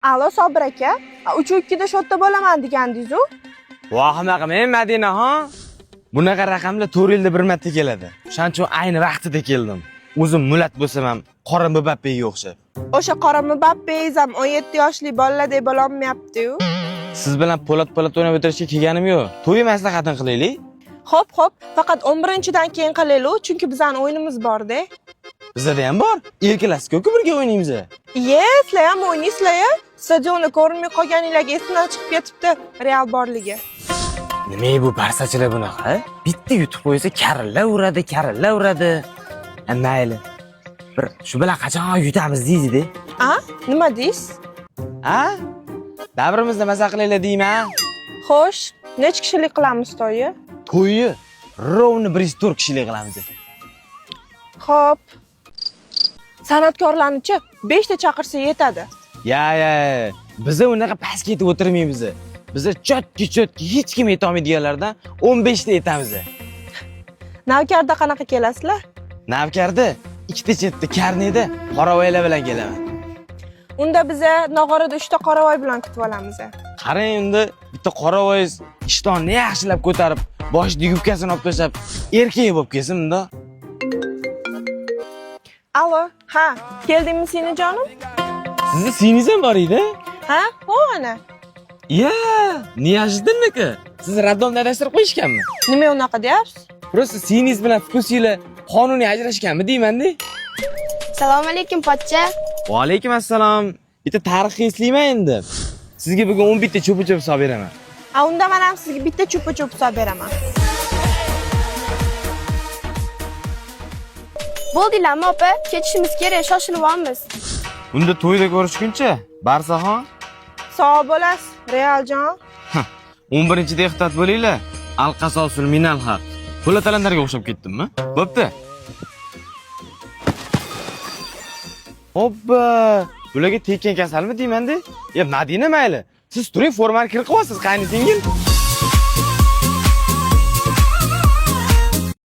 Alo Sobir aka, 3:02 shotda bo'laman degandingiz-ku? Voh, men Madina ha. Bunaqa raqamlar 4 yilda bir marta keladi. Shuning uchun ayni vaqtida keldim. O'zim mulat bo'lsam ham qora Mbappega o'xshab. O'sha qora Mbappingiz ham 17 yoshli bolalardek bo'la olmayapti-ku. Siz bilan po'lat o'ynab o'tirishga kelganim yo'q. To'y maslahatini qilaylik. Xo'p, faqat 11-dan keyin qilaylik, chunki bizning o'yinimiz bor-da. Bizda ham bor. Erkalasizku birga o'ynaymiz. Sizlar ham o'ynaysizlar. Stadionni ko'rmay qolganinglarga esdan chiqib ketibdi Real borligi. Nima bu barsachilar bunaqa? Bitta yutib qo'ysa karilla uradi. Mayli. Bir shu bilan qachon yutamiz deydi-da. Nima deysiz? Davrimizda maza qilaylar deyman. Xo'sh, necha kishilik qilamiz to'yi? To'yi rovni 104 kishilik qilamiz. Xo'p. San'atkorlarni-chi 5 ta chaqirsa yetadi. Ya, biz unaqa past ketib o'tirmaymiz. Biz chotki hech kim yeta olmaydiganlardan 15 ta yetamiz. Navkarda qanaqa kelasizlar? Navkarda ikkita chetda karneda qoravoylar bilan kelaman. Unda biz Nog'orada 3 ta qoravoy bilan kutib olamiz. Qarang, unda bitta qoravoy ishtonni yaxshilab ko'tarib, boshida yubkasini olib tashlab, erkak bo'lib kelsin unda. Alo, keldingmi seni jonim? Sizni siyningiz ham bor edi? Ana. Ya, неожиданно-ku. Siz raddomda adashtirib qo'yishganmi? Nima unaqa deyapsiz? Просто siyningiz bilan vkusinglar qonuniy ajrashganmi deyman-da. Assalomu alaykum pochcha. Va alaykum assalom. Bitta tarixni eslayman endi. Sizga bugun 11 ta cho'pi-cho'p solib beraman. Unda men ham sizga bitta cho'pi-cho'p solib beraman. Bo'ldilarmi opa? Ketishimiz kerak, shoshilib olamiz. Unda to'yda ko'rishguncha, Barsaxon. Sog' bo'lasiz, Realjon. 11-da ehtiyot bo'linglar. Al-qasosul minal haq. Po'latalanlarga o'xshab ketdimmi? Bo'pti. Hoppa! Bularga tekkan kasalmi deyman-da? Madina mayli. Siz turing, formani kirib qo'yasiz, qayni singil.